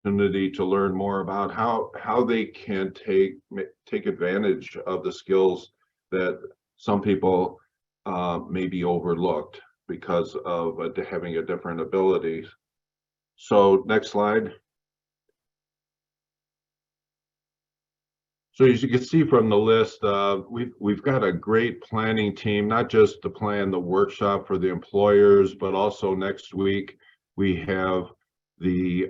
opportunity to learn more about how they can take advantage of the skills that some people may be overlooked because of having a different ability. So next slide. So as you can see from the list, we've got a great planning team, not just to plan the workshop for the employers, but also next week we have the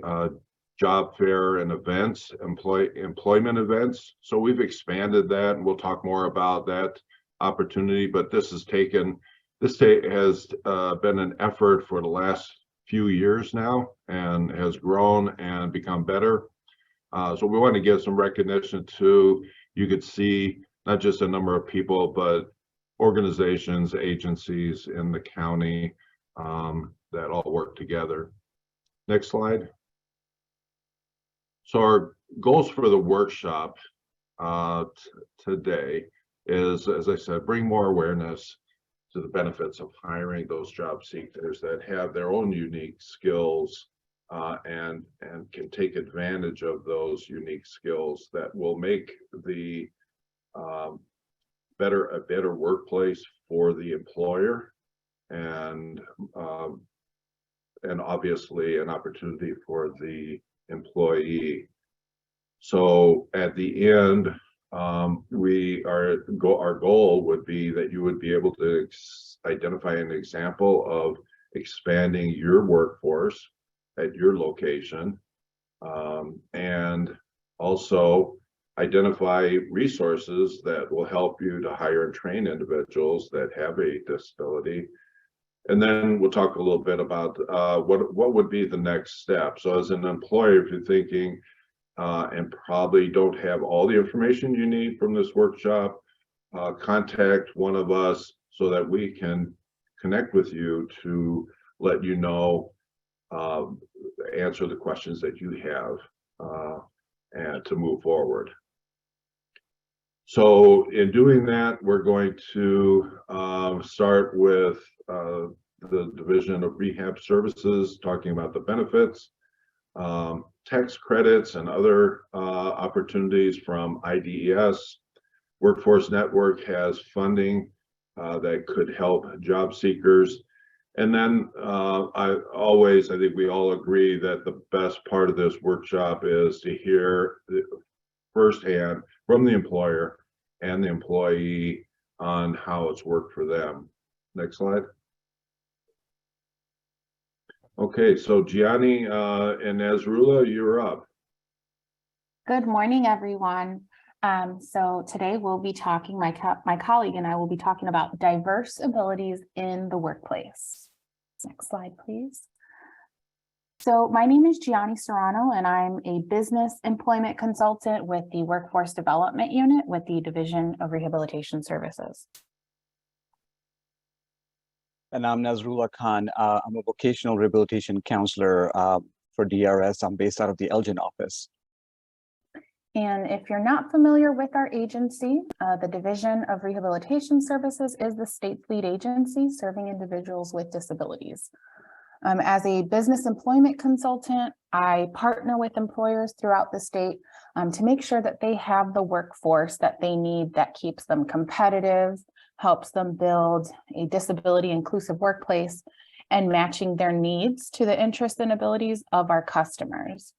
job fair and events, employment events. So we've expanded that, and we'll talk more about that opportunity. But this has been an effort for the last few years now, and has grown and become better. So we want to give some recognition to, you could see not just a number of people, but organizations, agencies in the county that all work together. Next slide. So our goals for the workshop today is, as I said, bring more awareness to the benefits of hiring those job seekers that have their own unique skills and can take advantage of those unique skills that will make the a better workplace for the employer, and obviously an opportunity for the employee. So at the end, our goal would be that you would be able to identify an example of expanding your workforce at your location, and also identify resources that will help you to hire and train individuals that have a disability. And then we'll talk a little bit about what would be the next step. So as an employer, if you're thinking and probably don't have all the information you need from this workshop, contact one of us so that we can connect with you to let you know, answer the questions that you have, and to move forward. So in doing that, we're going to start with the Division of Rehab Services, talking about the benefits, tax credits and other opportunities from IDES. Workforce Network has funding that could help job seekers. And then I think we all agree that the best part of this workshop is to hear firsthand from the employer and the employee on how it's worked for them. Next slide. Okay, so Gianni and Nazrullah, you're up. Good morning, everyone. So today we'll be talking, my colleague and I will be talking about diverse abilities in the workplace. Next slide, please. So my name is Gianni Serrano, and I'm a business employment consultant with the Workforce Development Unit with the Division of Rehabilitation Services. And I'm Nazrullah Khan. I'm a vocational rehabilitation counselor for DRS. I'm based out of the Elgin office. And if you're not familiar with our agency, the Division of Rehabilitation Services is the state's lead agency serving individuals with disabilities. As a business employment consultant, I partner with employers throughout the state to make sure that they have the workforce that they need that keeps them competitive, helps them build a disability inclusive workplace, and matching their needs to the interests and abilities of our customers.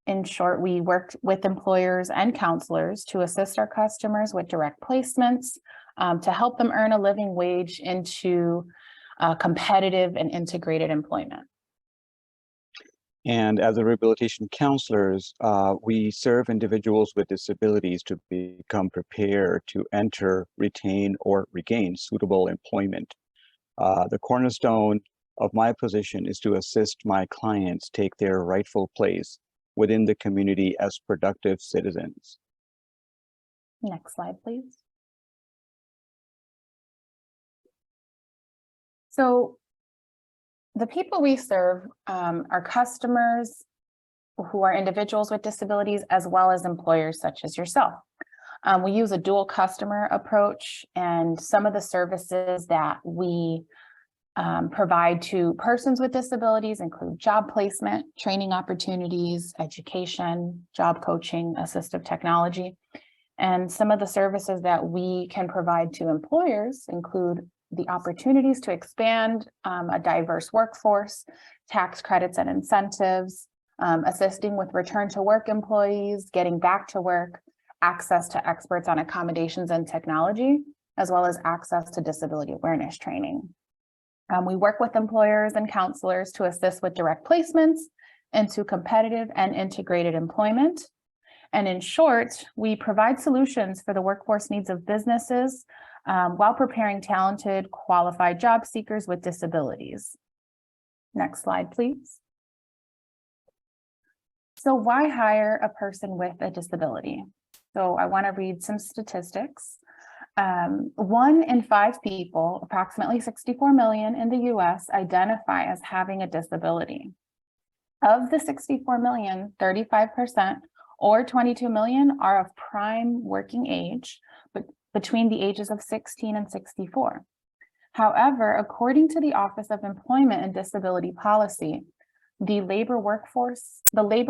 In short, we work with employers and counselors to assist our customers with direct placements, to help them earn a living wage into competitive and integrated employment. And as a rehabilitation counselors, we serve individuals with disabilities to become prepared to enter, retain, or regain suitable employment. The cornerstone of my position is to assist my clients take their rightful place within the community as productive citizens. Next slide, please. So the people we serve are customers who are individuals with disabilities, as well as employers such as yourself. We use a dual customer approach, and some of the services that we provide to persons with disabilities include job placement, training opportunities, education, job coaching, assistive technology. And some of the services that we can provide to employers include the opportunities to expand a diverse workforce, tax credits and incentives, assisting with return to work employees, getting back to work, access to experts on accommodations and technology, as well as access to disability awareness training. We work with employers and counselors to assist with direct placements into competitive and integrated employment. And in short, we provide solutions for the workforce needs of businesses while preparing talented, qualified job seekers with disabilities. Next slide, please. So why hire a person with a disability? So I want to read some statistics. 1 in 5 people, approximately 64 million in the US, identify as having a disability. Of the 64 million, 35% or 22 million are of prime working age, but between the ages of 16 and 64. However, according to the Office of Employment and Disability Policy, the labor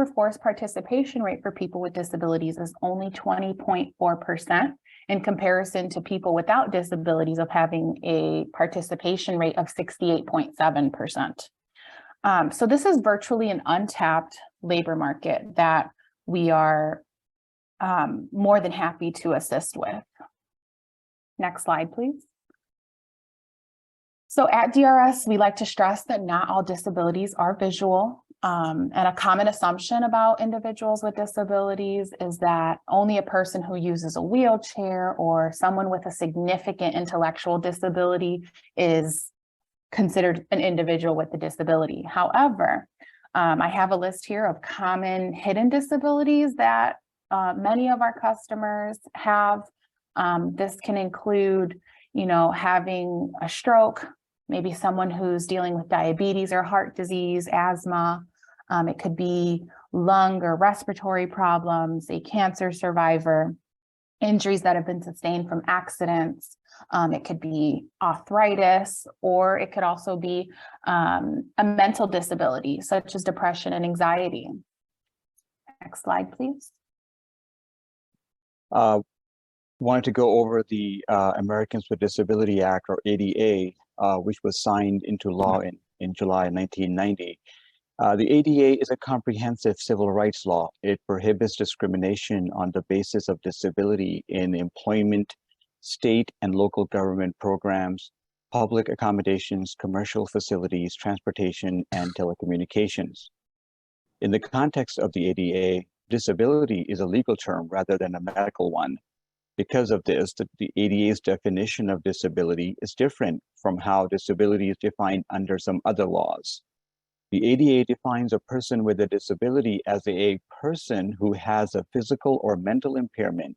force participation rate for people with disabilities is only 20.4% in comparison to people without disabilities of having a participation rate of 68.7%. So this is virtually an untapped labor market that we are more than happy to assist with. Next slide, please. So at DRS, we like to stress that not all disabilities are visual. And a common assumption about individuals with disabilities is that only a person who uses a wheelchair or someone with a significant intellectual disability is considered an individual with a disability. However, I have a list here of common hidden disabilities that many of our customers have. This can include, having a stroke, maybe someone who's dealing with diabetes or heart disease, asthma. It could be lung or respiratory problems, a cancer survivor, injuries that have been sustained from accidents. It could be arthritis, or it could also be a mental disability, such as depression and anxiety. Next slide, please. Wanted to go over the Americans with Disability Act, or ADA, which was signed into law in July 1990. The ADA is a comprehensive civil rights law. It prohibits discrimination on the basis of disability in employment, state and local government programs, public accommodations, commercial facilities, transportation, and telecommunications. In the context of the ADA, disability is a legal term rather than a medical one. Because of this, the ADA's definition of disability is different from how disability is defined under some other laws. The ADA defines a person with a disability as a person who has a physical or mental impairment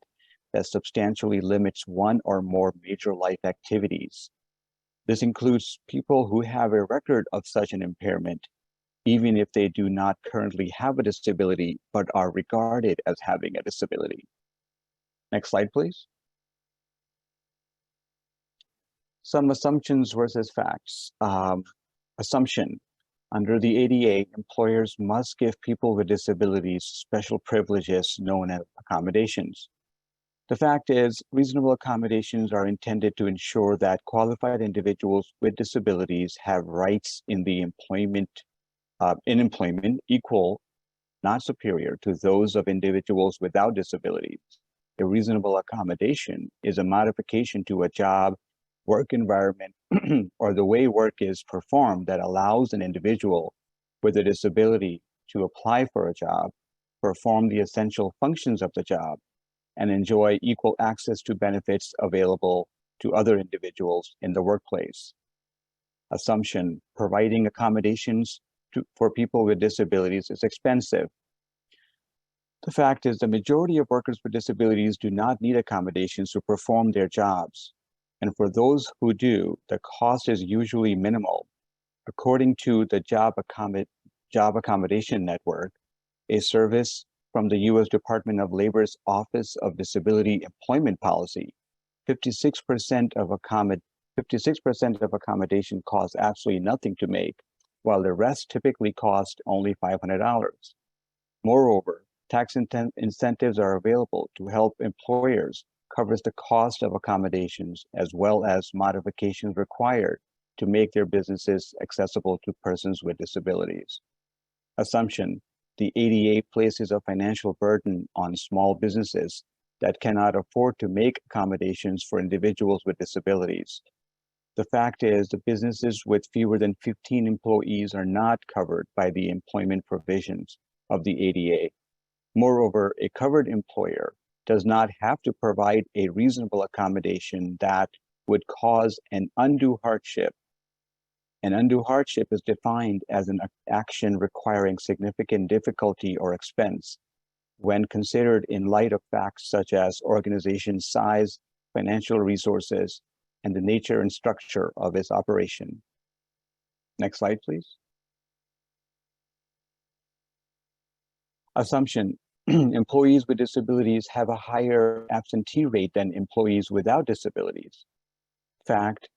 that substantially limits one or more major life activities. This includes people who have a record of such an impairment, even if they do not currently have a disability, but are regarded as having a disability. Next slide, please. Some assumptions versus facts. Assumption. Under the ADA, employers must give people with disabilities special privileges known as accommodations. The fact is, reasonable accommodations are intended to ensure that qualified individuals with disabilities have rights in the employment equal, not superior, to those of individuals without disabilities. A reasonable accommodation is a modification to a job, work environment, or the way work is performed that allows an individual with a disability to apply for a job, perform the essential functions of the job, and enjoy equal access to benefits available to other individuals in the workplace. Assumption: providing accommodations for people with disabilities is expensive. The fact is, the majority of workers with disabilities do not need accommodations to perform their jobs. And for those who do, the cost is usually minimal. According to the Job Accommodation Network, a service from the U.S. Department of Labor's Office of Disability Employment Policy, 56% of 56% of accommodation costs absolutely nothing to make, while the rest typically cost only $500. Moreover, tax incentives are available to help employers cover the cost of accommodations as well as modifications required to make their businesses accessible to persons with disabilities. Assumption: the ADA places a financial burden on small businesses that cannot afford to make accommodations for individuals with disabilities. The fact is, the businesses with fewer than 15 employees are not covered by the employment provisions of the ADA. Moreover, a covered employer does not have to provide a reasonable accommodation that would cause an undue hardship. An undue hardship is defined as an action requiring significant difficulty or expense when considered in light of facts such as organization size, financial resources, and the nature and structure of its operation. Next slide, please. Assumption: employees with disabilities have a higher absentee rate than employees without disabilities. Fact: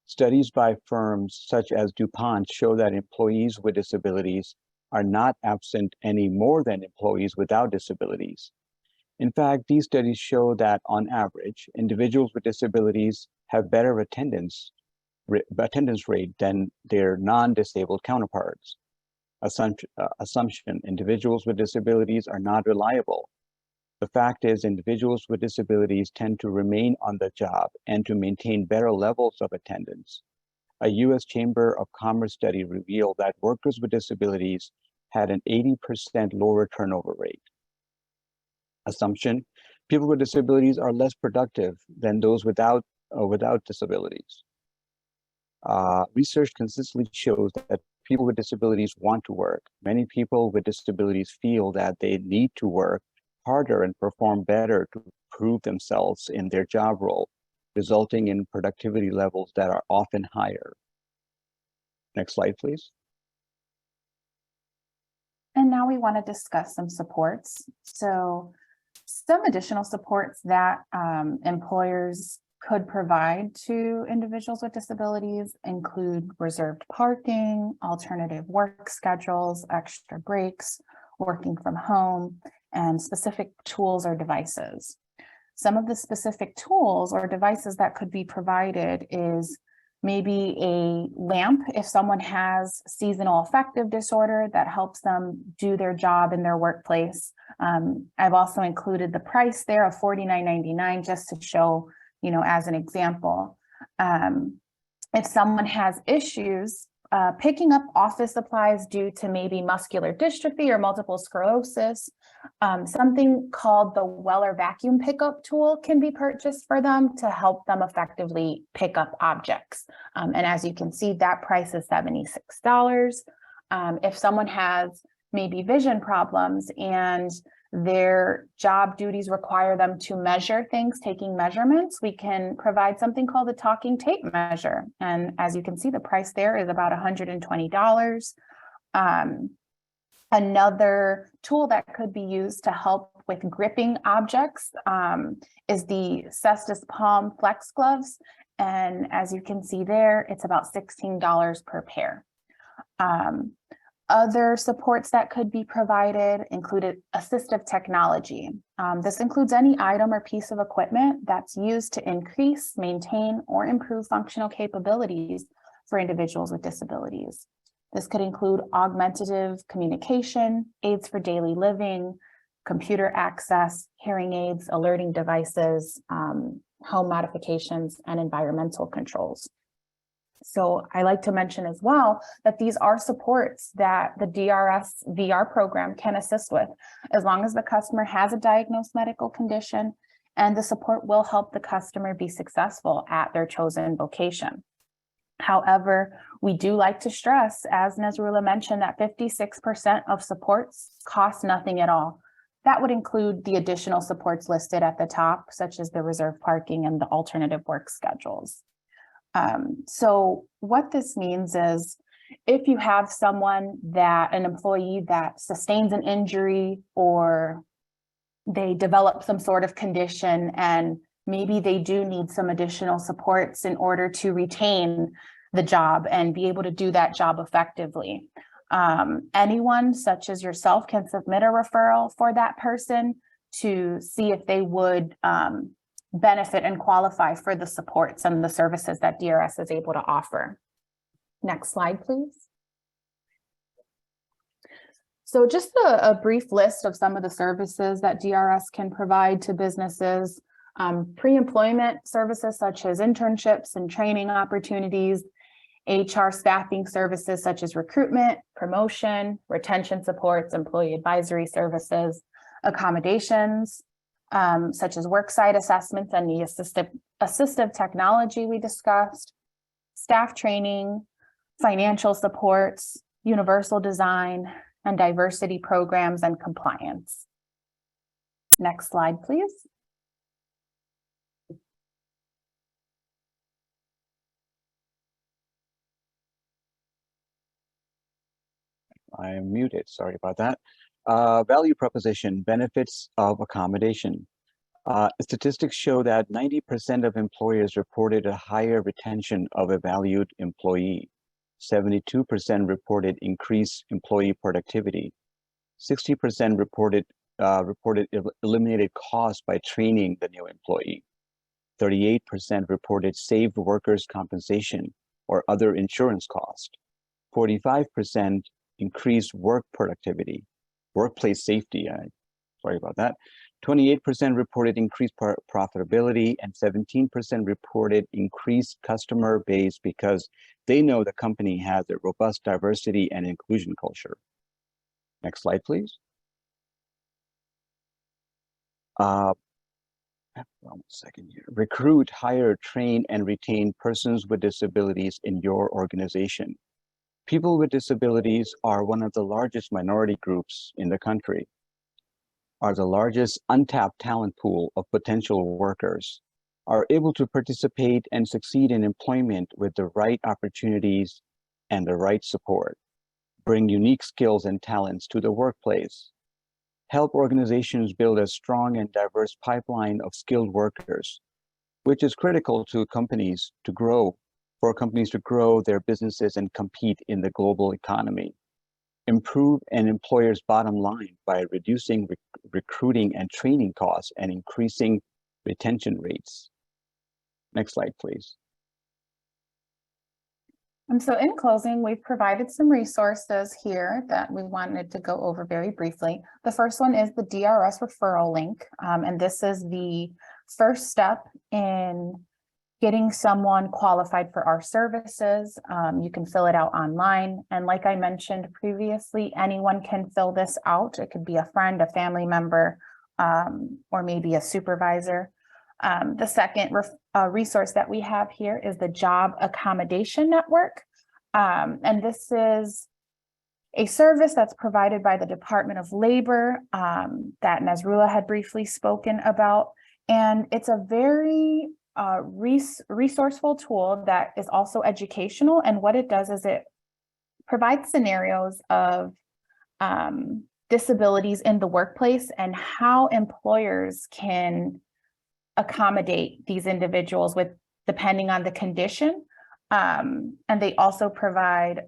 studies by firms such as DuPont show that employees with disabilities are not absent any more than employees without disabilities. In fact, these studies show that on average, individuals with disabilities have better attendance rate than their non-disabled counterparts. Assumption: individuals with disabilities are not reliable. The fact is, individuals with disabilities tend to remain on the job and to maintain better levels of attendance. A US Chamber of Commerce study revealed that workers with disabilities had an 80% lower turnover rate. Assumption: people with disabilities are less productive than those without disabilities. Research consistently shows that people with disabilities want to work. Many people with disabilities feel that they need to work harder and perform better to prove themselves in their job role, resulting in productivity levels that are often higher. Next slide, please. And now we want to discuss some supports. So some additional supports that employers could provide to individuals with disabilities include reserved parking, alternative work schedules, extra breaks, working from home, and specific tools or devices. Some of the specific tools or devices that could be provided is maybe a lamp if someone has seasonal affective disorder that helps them do their job in their workplace. I've also included the price there of $49.99 just to show, as an example. If someone has issues picking up office supplies due to maybe muscular dystrophy or multiple sclerosis, something called the Weller vacuum pickup tool can be purchased for them to help them effectively pick up objects. And as you can see, that price is $76. If someone has maybe vision problems and their job duties require them to measure things, taking measurements, we can provide something called the talking tape measure. And as you can see, the price there is about $120. Another tool that could be used to help with gripping objects is the Cestus Palm Flex Gloves. And as you can see there, it's about $16 per pair. Other supports that could be provided included assistive technology. This includes any item or piece of equipment that's used to increase, maintain, or improve functional capabilities for individuals with disabilities. This could include augmentative communication, aids for daily living, computer access, hearing aids, alerting devices, home modifications, and environmental controls. So I like to mention as well that these are supports that the DRS VR program can assist with, as long as the customer has a diagnosed medical condition, and the support will help the customer be successful at their chosen vocation. However, we do like to stress, as Nazrullah mentioned, that 56% of supports cost nothing at all. That would include the additional supports listed at the top, such as the reserve parking and the alternative work schedules. So what this means is, if you have an employee that sustains an injury or they develop some sort of condition and maybe they do need some additional supports in order to retain the job and be able to do that job effectively. Anyone such as yourself can submit a referral for that person to see if they would benefit and qualify for the supports and the services that DRS is able to offer. Next slide, please. So just a brief list of some of the services that DRS can provide to businesses. Pre-employment services such as internships and training opportunities, HR staffing services such as recruitment, promotion, retention supports, employee advisory services, accommodations, such as worksite assessments and the assistive technology we discussed, staff training, financial supports, universal design, and diversity programs and compliance. Next slide, please. I am muted, sorry about that. Value proposition, benefits of accommodation. Statistics show that 90% of employers reported a higher retention of a valued employee. 72% reported increased employee productivity. 60% reported eliminated costs by training the new employee. 38% reported saved workers' compensation or other insurance costs. 45% increased work productivity, workplace safety. Sorry about that. 28% reported increased profitability, and 17% reported increased customer base because they know the company has a robust diversity and inclusion culture. Next slide, please. One second here. Recruit, hire, train, and retain persons with disabilities in your organization. People with disabilities are one of the largest minority groups in the country, are the largest untapped talent pool of potential workers, are able to participate and succeed in employment with the right opportunities and the right support, bring unique skills and talents to the workplace, help organizations build a strong and diverse pipeline of skilled workers, which is critical to companies to grow, for companies to grow their businesses and compete in the global economy. Improve an employer's bottom line by reducing recruiting and training costs and increasing retention rates. Next slide, please. So in closing, we've provided some resources here that we wanted to go over very briefly. The first one is the DRS referral link, and this is the first step in getting someone qualified for our services. You can fill it out online. And like I mentioned previously, anyone can fill this out. It could be a friend, a family member, or maybe a supervisor. The second resource that we have here is the Job Accommodation Network. And this is a service that's provided by the Department of Labor that Nazrullah had briefly spoken about. And it's a very resourceful tool that is also educational. And what it does is it provides scenarios of disabilities in the workplace and how employers can accommodate these individuals with depending on the condition. And they also provide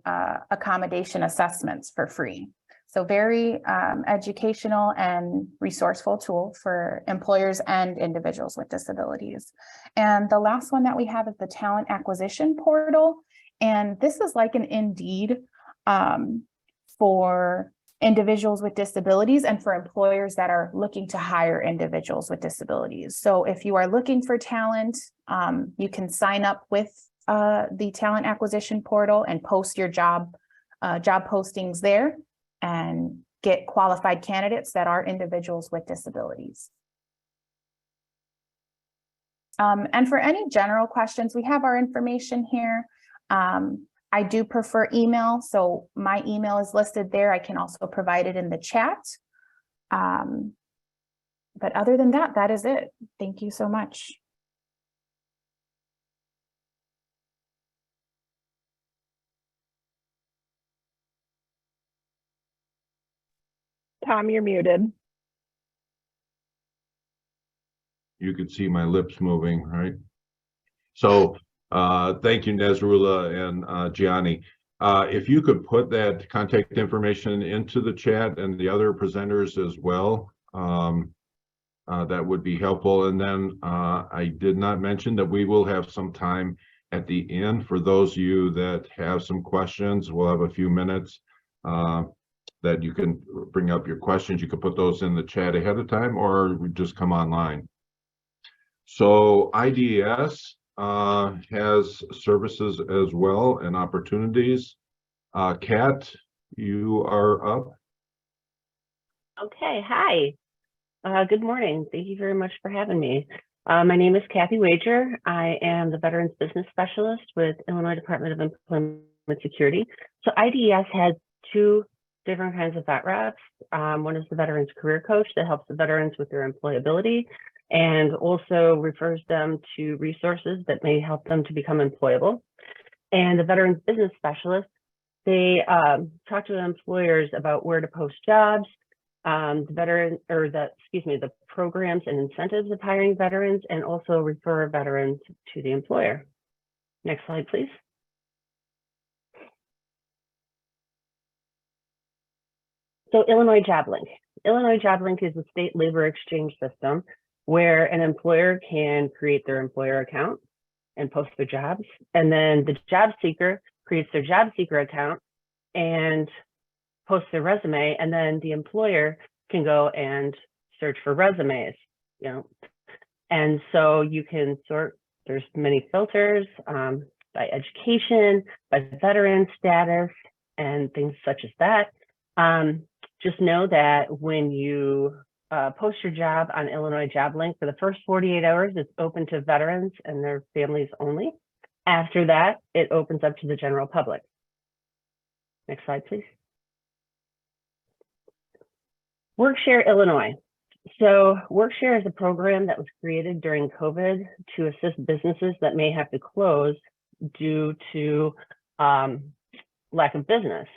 accommodation assessments for free. So very educational and resourceful tool for employers and individuals with disabilities. And the last one that we have is the Talent Acquisition Portal. And this is like an Indeed for individuals with disabilities and for employers that are looking to hire individuals with disabilities. So if you are looking for talent, you can sign up with the Talent Acquisition Portal and post your job postings there and get qualified candidates that are individuals with disabilities. And for any general questions, we have our information here. I do prefer email, so my email is listed there. I can also provide it in the chat. But other than that, that is it. Thank you so much. Tom, you're muted. you could see my lips moving, right? So, thank you, Nazrullah and Gianni. If you could put that contact information into the chat and the other presenters as well, that would be helpful. And then I did not mention that we will have some time at the end for those of you that have some questions. We'll have a few minutes that you can bring up your questions. You can put those in the chat ahead of time or just come online. So IDS has services as well and opportunities. Kat, you are up. Okay, hi. Good morning. Thank you very much for having me. My name is Kathy Wager. I am the Veterans Business Specialist with Illinois Department of Employment Security. So IDES has two different kinds of vet reps. One is the Veterans Career Coach that helps the veterans with their employability and also refers them to resources that may help them to become employable. And the Veterans Business Specialist, they talk to employers about where to post jobs, the programs and incentives of hiring veterans, and also refer veterans to the employer. Next slide, please. So Illinois JobLink. Illinois JobLink is a state labor exchange system where an employer can create their employer account and post their jobs. And then the job seeker creates their job seeker account and posts their resume. And then the employer can go and search for resumes, you know. And so you can sort, there's many filters by education, by veteran status, and things such as that. Just know that when you post your job on Illinois JobLink, for the first 48 hours, it's open to veterans and their families only. After that, it opens up to the general public. Next slide, please. Workshare Illinois. So Workshare is a program that was created during COVID to assist businesses that may have to close due to lack of business.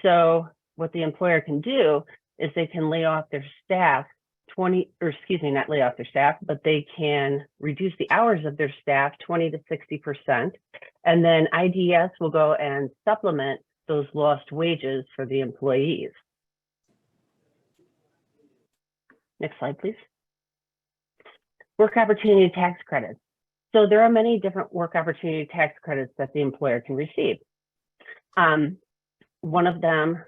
So what the employer can do is they can lay off their staff not lay off their staff, but they can reduce the hours of their staff 20 to 60%. And then IDS will go and supplement those lost wages for the employees. Next slide, please. Work opportunity tax credits. So there are many different work opportunity tax credits that the employer can receive. One of them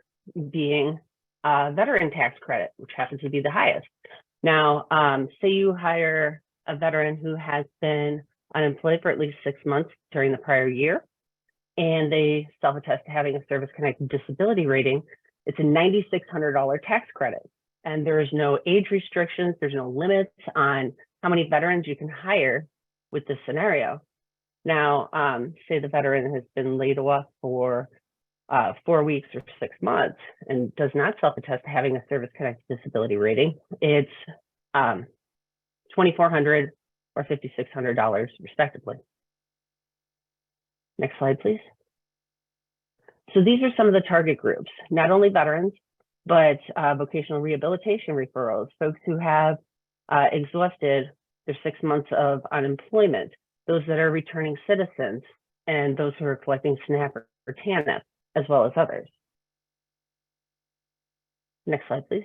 being veteran tax credit, which happens to be the highest. Now, say you hire a veteran who has been unemployed for at least 6 months during the prior year, and they self-attest to having a service-connected disability rating, it's a $9,600 tax credit. And there is no age restrictions, there's no limits on how many veterans you can hire with this scenario. Now, say the veteran has been laid off for 4 weeks or 6 months and does not self-attest to having a service-connected disability rating, it's $2,400 or $5,600 respectively. Next slide, please. So these are some of the target groups, not only veterans, but vocational rehabilitation referrals, folks who have exhausted their 6 months of unemployment, those that are returning citizens, and those who are collecting SNAP or TANF, as well as others. Next slide, please.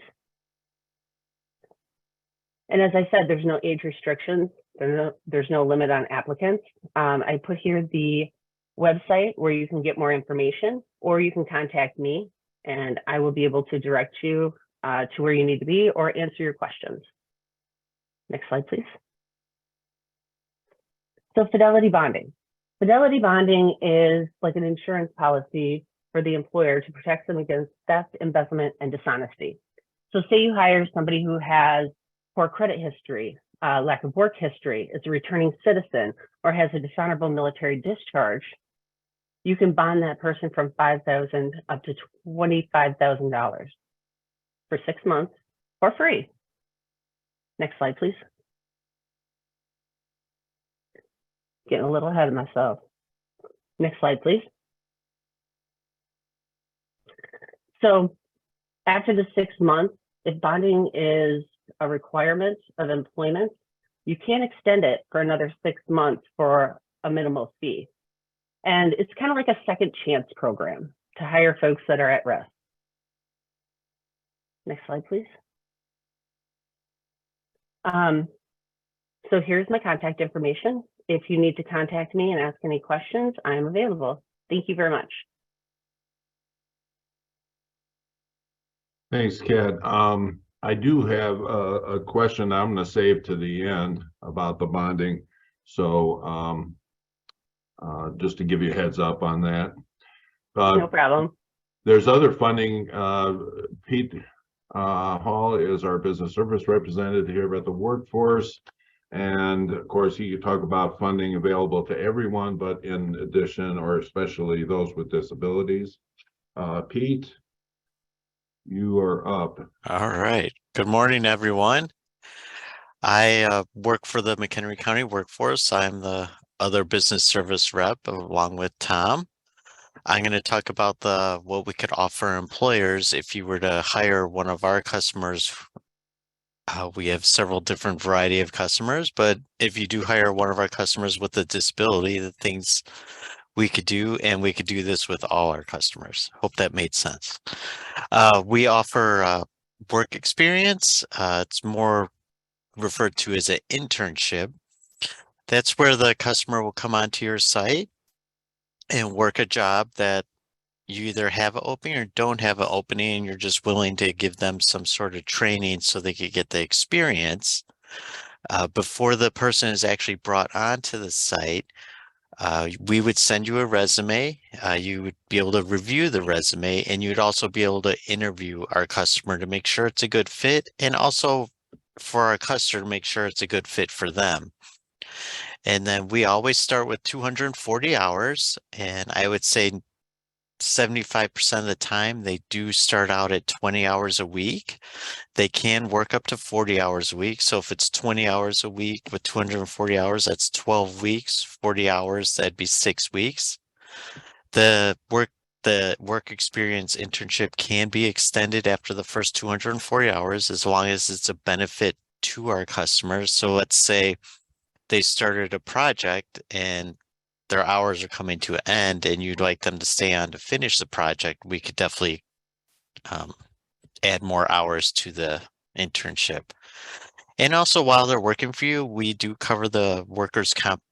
And as I said, there's no age restrictions. There's no limit on applicants. I put here the website where you can get more information, or you can contact me and I will be able to direct you to where you need to be or answer your questions. Next slide, please. So fidelity bonding. Fidelity bonding is like an insurance policy for the employer to protect them against theft, embezzlement, and dishonesty. So say you hire somebody who has poor credit history, lack of work history, is a returning citizen, or has a dishonorable military discharge, you can bond that person from $5,000 up to $25,000 for 6 months for free. Next slide, please. Getting a little ahead of myself. Next slide, please. So after the 6 months, if bonding is a requirement of employment, You can't extend it for another 6 months for a minimal fee. And it's kind of like a second chance program to hire folks that are at risk. Next slide, please. So here's my contact information. If you need to contact me and ask any questions, I am available. Thank you very much. Thanks, Kat. I do have a question I'm going to save to the end about the bonding. So just to give you a heads up on that. No problem. There's other funding. Pete Hall is our business service representative here at the workforce. And of course, he could talk about funding available to everyone, but in addition, or especially those with disabilities. Pete, you are up. All right. Good morning, everyone. I work for the McHenry County Workforce. I'm the other business service rep along with Tom. I'm going to talk about what we could offer employers if you were to hire one of our customers. We have several different variety of customers, but if you do hire one of our customers with a disability, the things we could do, and we could do this with all our customers. Hope that made sense. We offer work experience. It's more referred to as an internship. That's where the customer will come onto your site and work a job that you either have an opening or don't have an opening, and you're just willing to give them some sort of training so they could get the experience. Before the person is actually brought onto the site, we would send you a resume. You would be able to review the resume, and you'd also be able to interview our customer to make sure it's a good fit, and also for our customer to make sure it's a good fit for them. And then we always start with 240 hours, and I would say 75% of the time they do start out at 20 hours a week. They can work up to 40 hours a week. So if it's 20 hours a week with 240 hours, that's 12 weeks, 40 hours, that'd be 6 weeks. The work experience internship can be extended after the first 240 hours as long as it's a benefit to our customers. So let's say they started a project and their hours are coming to an end and you'd like them to stay on to finish the project, we could definitely add more hours to the internship. And also while they're working for you, we do cover the workers' comp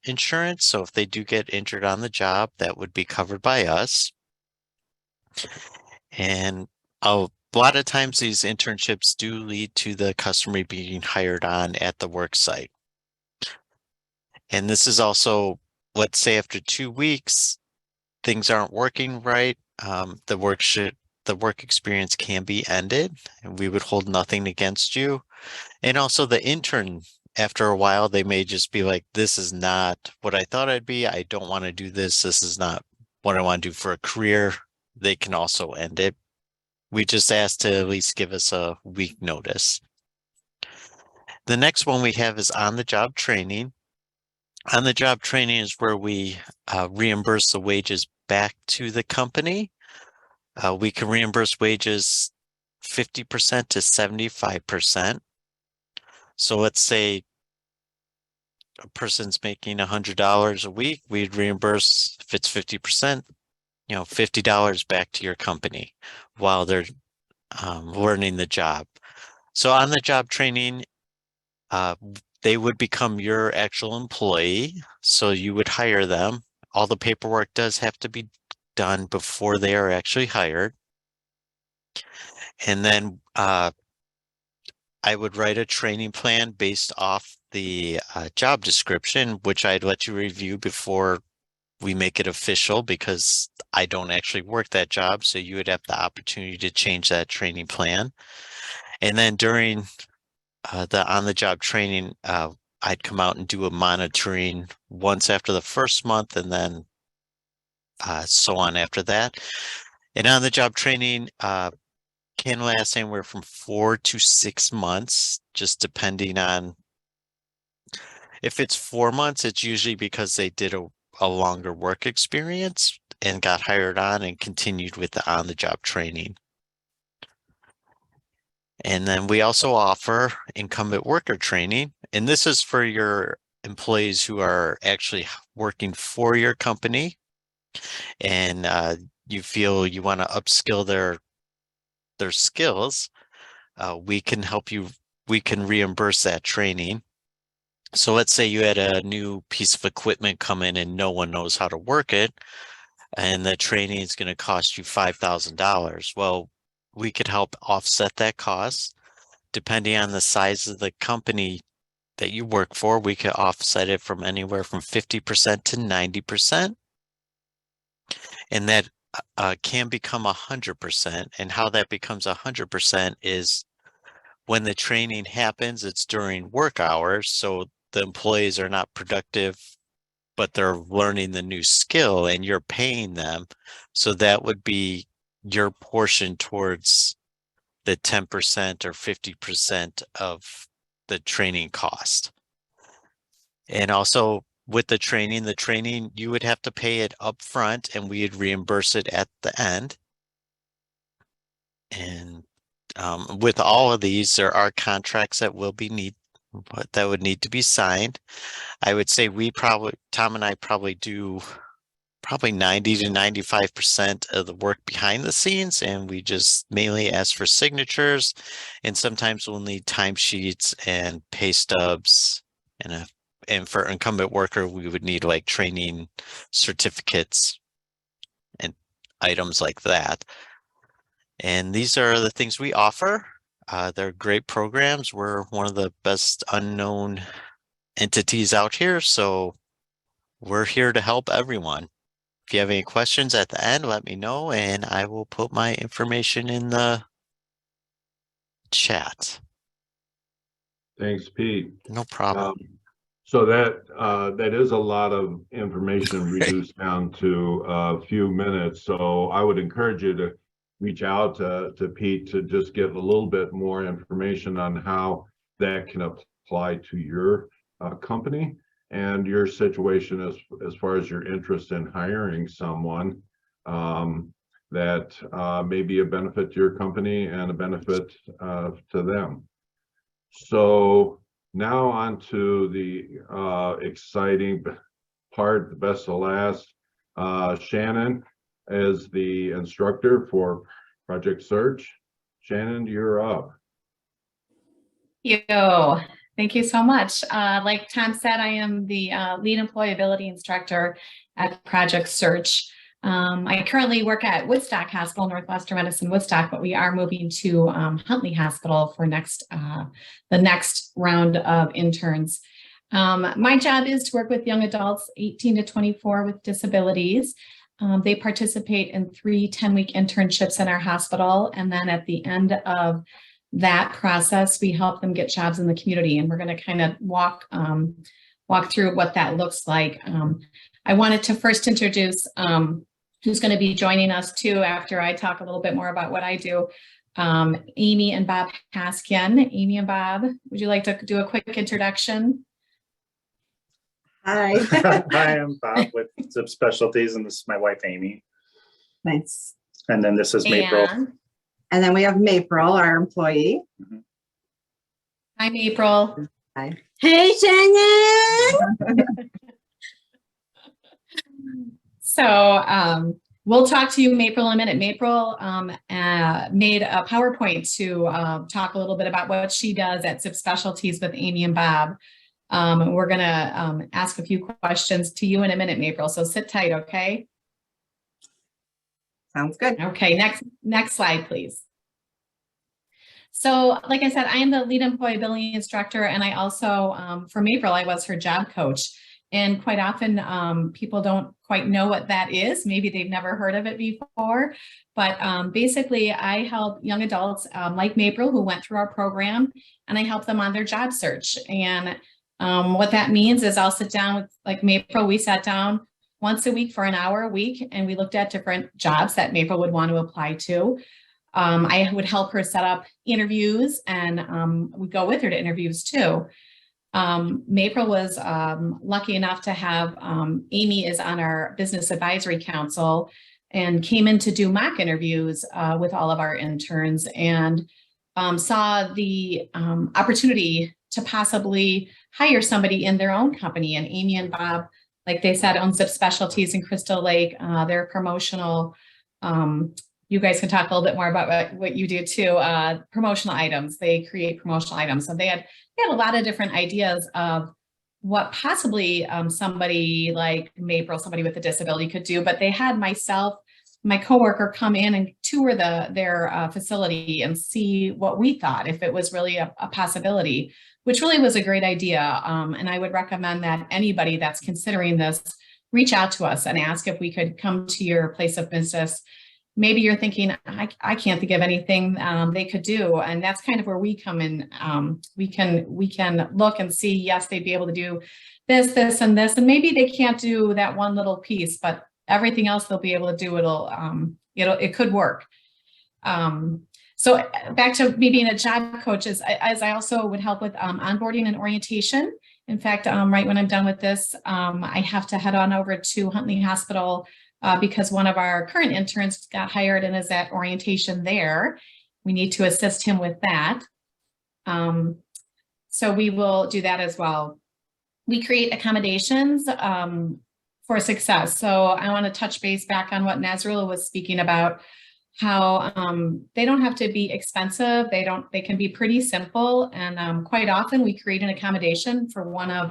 insurance. So if they do get injured on the job, that would be covered by us. And a lot of times these internships do lead to the customer being hired on at the work site. And this is also, let's say after 2 weeks, things aren't working right. The work experience can be ended, and we would hold nothing against you. And also the intern, after a while, they may just be like, this is not what I thought I'd be. I don't want to do this. This is not what I want to do for a career. They can also end it. We just ask to at least give us a week notice. The next one we have is on-the-job training. On-the-job training is where we reimburse the wages back to the company. We can reimburse wages 50% to 75%. So let's say a person's making $100 a week, we'd reimburse, if it's 50%, $50 back to your company while they're learning the job. So on-the-job training, they would become your actual employee. So you would hire them. All the paperwork does have to be done before they are actually hired. And then I would write a training plan based off the job description, which I'd let you review before we make it official, because I don't actually work that job. So you would have the opportunity to change that training plan. And then during the on-the-job training, I'd come out and do a monitoring once after the first month, and then so on after that. And on-the-job training can last anywhere from 4 to 6 months, just depending on. If it's 4 months, it's usually because they did a longer work experience and got hired on and continued with the on-the-job training. And then we also offer incumbent worker training, and this is for your employees who are actually working for your company, and you feel you want to upskill their skills. We can help you. We can reimburse that training. So let's say you had a new piece of equipment come in and no one knows how to work it, and the training is going to cost you $5,000. Well, we could help offset that cost. Depending on the size of the company that you work for, we could offset it from anywhere from 50% to 90%. And that can become 100%. And how that becomes 100% is when the training happens, it's during work hours. So the employees are not productive, but they're learning the new skill and you're paying them. So that would be your portion towards the 10% or 50% of the training cost. And also with the training, you would have to pay it up front and we'd reimburse it at the end. And with all of these, there are contracts that would need to be signed. I would say Tom and I probably do 90 to 95% of the work behind the scenes, and we just mainly ask for signatures, and sometimes we'll need timesheets and pay stubs, and for incumbent worker, we would need like training certificates and items like that. And these are the things we offer. They're great programs. We're one of the best unknown entities out here, so we're here to help everyone. If you have any questions at the end, let me know, and I will put my information in the chat. Thanks, Pete. No problem. So that is a lot of information reduced down to a few minutes. So I would encourage you to reach out to Pete to just get a little bit more information on how that can apply to your company and your situation as far as your interest in hiring someone that may be a benefit to your company and a benefit to them. So now on to the exciting part, the best of last. Shannon is the instructor for Project Search. Shannon, you're up. Thank you so much. Like Tom said, I am the lead employability instructor at Project Search. I currently work at Woodstock Hospital, Northwestern Medicine Woodstock, but we are moving to Huntley Hospital for the next round of interns. My job is to work with young adults 18 to 24 with disabilities. They participate in 3 10-week internships in our hospital, and then at the end of that process, we help them get jobs in the community, and we're going to kind of walk through what that looks like. I wanted to first introduce who's going to be joining us too after I talk a little bit more about what I do. Amy and Bob Haskian. Amy and Bob, would you like to do a quick introduction? Hi. Hi, I'm Bob with Zip Specialties, and this is my wife, Amy. Nice. And then this is April. And then we have April, our employee. I'm April. Hi. Hey, Shannon. So we'll talk to you, April, in a minute. April made a PowerPoint to talk a little bit about what she does at Zip Specialties with Amy and Bob. We're going to ask a few questions to you in a minute, April. So sit tight, okay? Sounds good. Okay, next slide, please. So like I said, I am the lead employability instructor, and I also, from April, I was her job coach. And quite often people don't quite know what that is. Maybe they've never heard of it before. But basically, I help young adults like April who went through our program, and I help them on their job search. And what that means is I'll sit down with, like April, we sat down once a week for an hour a week, and we looked at different jobs that April would want to apply to. I would help her set up interviews, and we go with her to interviews too. April was lucky enough to have Amy is on our business advisory council and came in to do mock interviews with all of our interns. And saw the opportunity to possibly hire somebody in their own company. And Amy and Bob, like they said, own Zip Specialties in Crystal Lake. They're promotional. You guys can talk a little bit more about what you do too. Promotional items. They create promotional items. So they had a lot of different ideas of what possibly somebody like Mapril, somebody with a disability, could do. But they had myself, my coworker, come in and tour their facility and see what we thought, if it was really a possibility, which really was a great idea. And I would recommend that anybody that's considering this reach out to us and ask if we could come to your place of business. Maybe you're thinking, I can't think of anything they could do. And that's kind of where we come in. We can look and see, yes, they'd be able to do this, this, and this. And maybe they can't do that one little piece, but everything else they'll be able to do, it could work. So back to me being a job coach, as I also would help with onboarding and orientation. In fact, right when I'm done with this, I have to head on over to Huntley Hospital because one of our current interns got hired and is at orientation there. We need to assist him with that. So we will do that as well. We create accommodations for success. So I want to touch base back on what Nazrula was speaking about, how they don't have to be expensive. They can be pretty simple. And quite often we create an accommodation for one of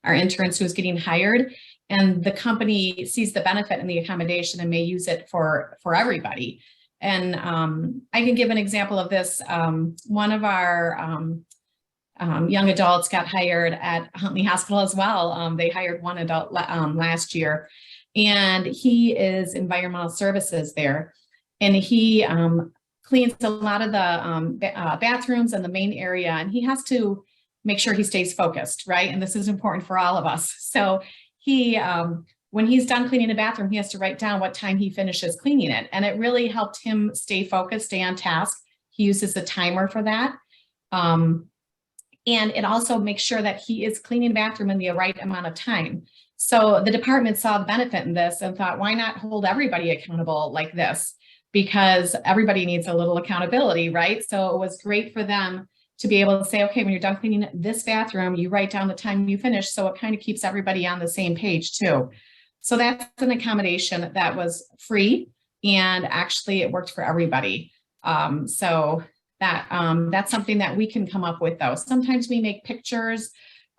our interns who is getting hired, and the company sees the benefit in the accommodation and may use it for everybody. And I can give an example of this. One of our young adults got hired at Huntley Hospital as well. They hired one adult last year, and he is environmental services there. And he cleans a lot of the bathrooms and the main area, and he has to make sure he stays focused, right? And this is important for all of us. So he, when he's done cleaning the bathroom, he has to write down what time he finishes cleaning it. And it really helped him stay focused, stay on task. He uses a timer for that. And it also makes sure that he is cleaning the bathroom in the right amount of time. So the department saw the benefit in this and thought, why not hold everybody accountable like this? Because everybody needs a little accountability, right? So it was great for them to be able to say, okay, when you're done cleaning this bathroom, you write down the time you finish. So it kind of keeps everybody on the same page too. So that's an accommodation that was free, and actually it worked for everybody. So that's something that we can come up with though. Sometimes we make pictures.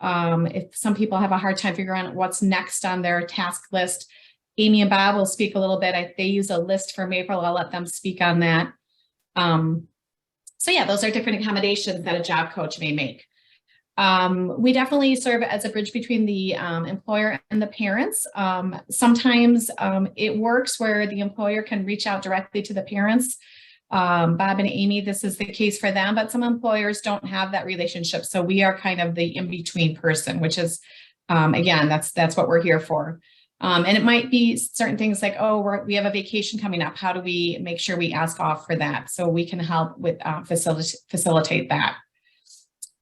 If some people have a hard time figuring out what's next on their task list, Amy and Bob will speak a little bit. They use a list for Mapril. I'll let them speak on that. So yeah, those are different accommodations that a job coach may make. We definitely serve as a bridge between the employer and the parents. Sometimes it works where the employer can reach out directly to the parents. Bob and Amy, this is the case for them, but some employers don't have that relationship. So we are kind of the in-between person, which is, again, that's what we're here for. And it might be certain things like, oh, we have a vacation coming up. How do we make sure we ask off for that? So we can help with facilitate that.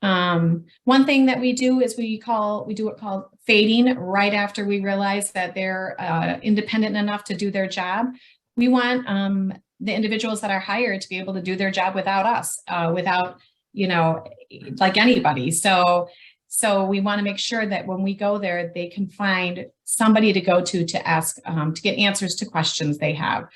One thing that we do is we do what called fading right after we realize that they're independent enough to do their job. We want the individuals that are hired to be able to do their job without us, without, like anybody. So we want to make sure that when we go there, they can find somebody to go to ask, to get answers to questions they have.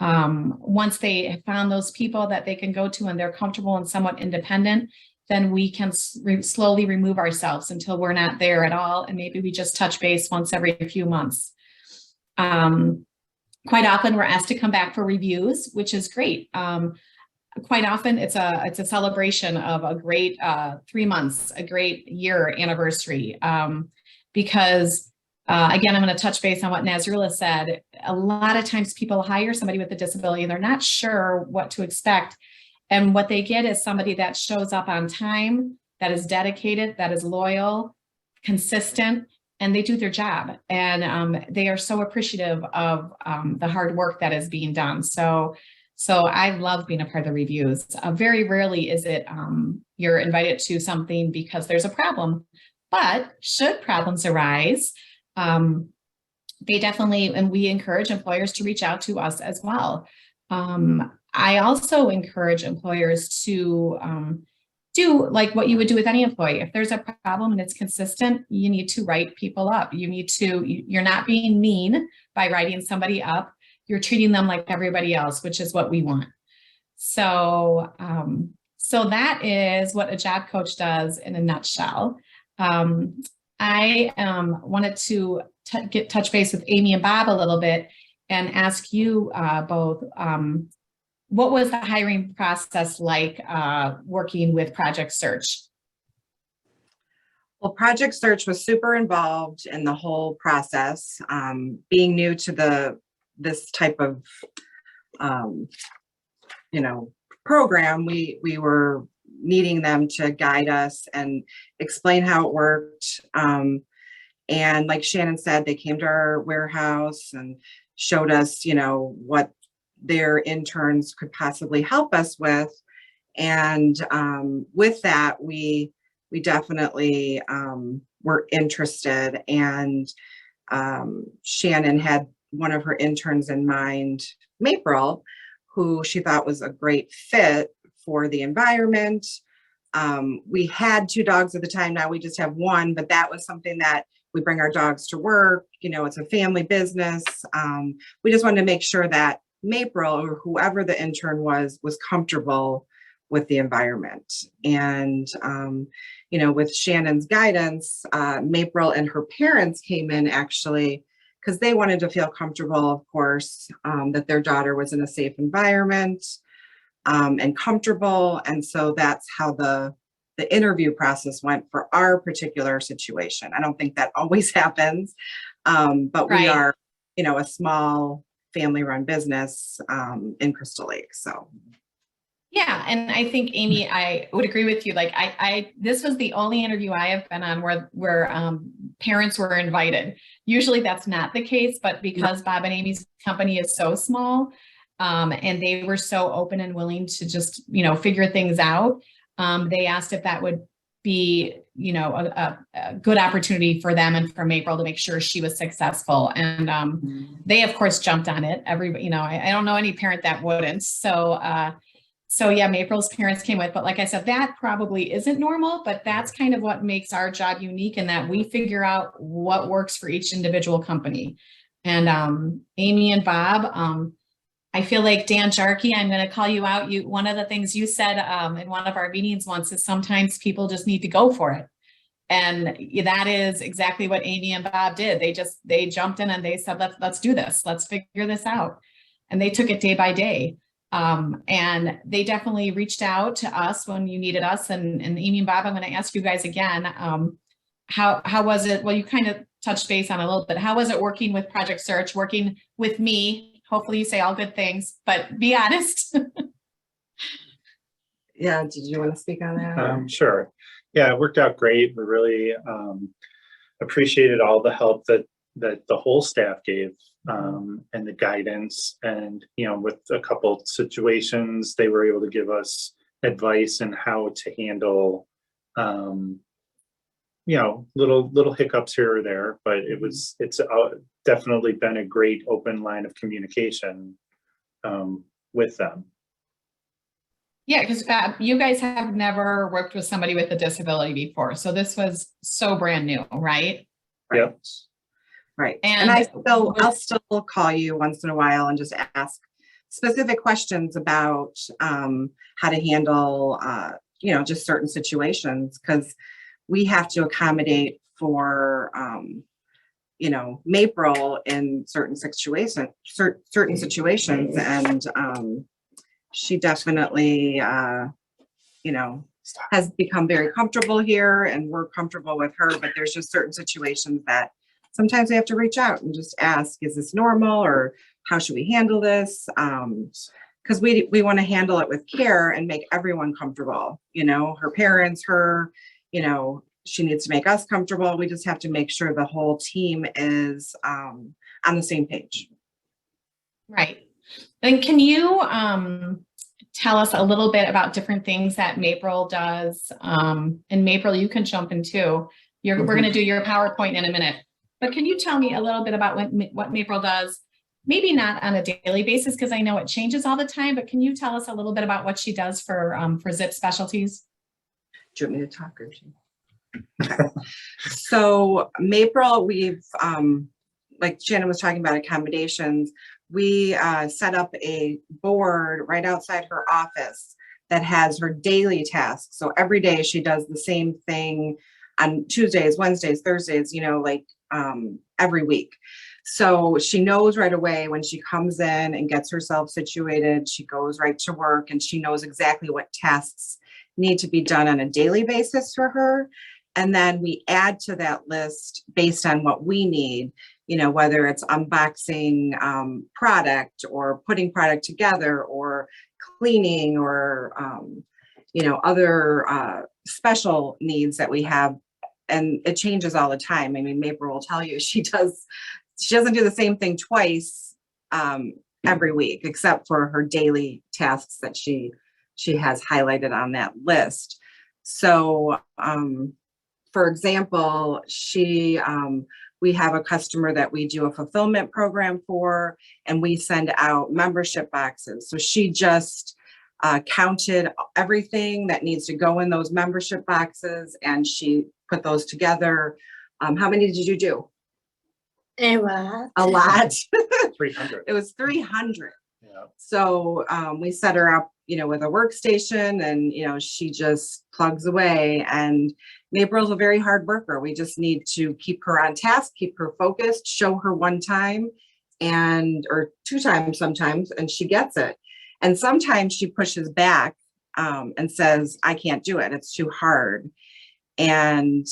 Once they have found those people that they can go to and they're comfortable and somewhat independent, then we can slowly remove ourselves until we're not there at all. And maybe we just touch base once every few months. Quite often we're asked to come back for reviews, which is great. Quite often it's a celebration of a great 3 months, a great year anniversary. Because again, I'm going to touch base on what Nazrula said. A lot of times people hire somebody with a disability and they're not sure what to expect. And what they get is somebody that shows up on time, that is dedicated, that is loyal, consistent, and they do their job. And they are so appreciative of the hard work that is being done. So I love being a part of the reviews. Very rarely is it you're invited to something because there's a problem. But should problems arise, they definitely, and we encourage employers to reach out to us as well. I also encourage employers to do like what you would do with any employee. If there's a problem and it's consistent, you need to write people up. You're not being mean by writing somebody up. You're treating them like everybody else, which is what we want. So, so that is what a job coach does in a nutshell. I wanted to touch base with Amy and Bob a little bit and ask you both, what was the hiring process like working with Project Search? Well, Project Search was super involved in the whole process. Being new to this type of program, we were needing them to guide us and explain how it worked. And like Shannon said, they came to our warehouse and showed us, what their interns could possibly help us with. And with that, we definitely were interested. And Shannon had one of her interns in mind, Mapril, who she thought was a great fit for the environment. We had 2 dogs at the time. Now we just have 1, but that was something that we bring our dogs to work. It's a family business. We just wanted to make sure that Mapril, or whoever the intern was comfortable with the environment. And, with Shannon's guidance, Mapril and her parents came in actually because they wanted to feel comfortable, of course, that their daughter was in a safe environment and comfortable. And so that's how the interview process went for our particular situation. I don't think that always happens, but we are, a small family-run business in Crystal Lake. So. Yeah, and I think Amy, I would agree with you. Like this was the only interview I have been on where parents were invited. Usually that's not the case, but because Bob and Amy's company is so small, and they were so open and willing to just, figure things out, they asked if that would be, a good opportunity for them and for Mapril to make sure she was successful. And they, of course, jumped on it. Everybody, I don't know any parent that wouldn't. So yeah, Mapril's parents came with, but like I said, that probably isn't normal, but that's kind of what makes our job unique, in that we figure out what works for each individual company. And Amy and Bob, I feel like Dan Jarkey, I'm going to call you out. One of the things you said in one of our meetings once is sometimes people just need to go for it. And that is exactly what Amy and Bob did. They jumped in and they said, let's do this. Let's figure this out. And they took it day by day. And they definitely reached out to us when you needed us. And Amy and Bob, I'm going to ask you guys again, how was it? Well, you kind of touched base on it a little bit. How was it working with Project Search, working with me? Hopefully you say all good things, but be honest. Yeah, did you want to speak on that? Sure. Yeah, it worked out great. We really appreciated all the help that the whole staff gave, and the guidance. And, with a couple situations, they were able to give us advice on how to handle, little hiccups here or there. But it's definitely been a great open line of communication with them. Yeah, because you guys have never worked with somebody with a disability before. So this was so brand new, right? Yep. Right. And I'll still call you once in a while and just ask specific questions about how to handle, just certain situations, because we have to accommodate for, Mapril in certain situations, and she definitely, has become very comfortable here, and we're comfortable with her. But there's just certain situations that sometimes we have to reach out and just ask, is this normal, or how should we handle this? Because we want to handle it with care and make everyone comfortable. Her parents, she needs to make us comfortable. We just have to make sure the whole team is on the same page. Right. Then can you tell us a little bit about different things that Mapril does? And Mapril, you can jump in too. We're going to do your PowerPoint in a minute. But can you tell me a little bit about what Mapril does maybe not on a daily basis, because I know it changes all the time, but can you tell us a little bit about what she does for Zip Specialties? Do you want me to talk or? So April, we've, like Shannon was talking about accommodations, we set up a board right outside her office that has her daily tasks. So every day she does the same thing on Tuesdays, Wednesdays, Thursdays, you know, like every week. So she knows right away when she comes in and gets herself situated, she goes right to work and she knows exactly what tasks need to be done on a daily basis for her. And then we add to that list based on what we need, you know, whether it's unboxing product or putting product together or cleaning or, you know, other special needs that we have. And it changes all the time. I mean, April will tell you she doesn't do the same thing twice every week, except for her daily tasks that she has highlighted on that list. So, for example, we have a customer that we do a fulfillment program for, and we send out membership boxes. So she just counted everything that needs to go in those membership boxes, and she put those together. How many did you do? A lot. A lot. 300. It was 300. Yeah. So we set her up, you know, with a workstation, and, you know, she just plugs away. And April's a very hard worker. We just need to keep her on task, keep her focused, show her one time or two times sometimes, and she gets it. And sometimes she pushes back and says, I can't do it. It's too hard. And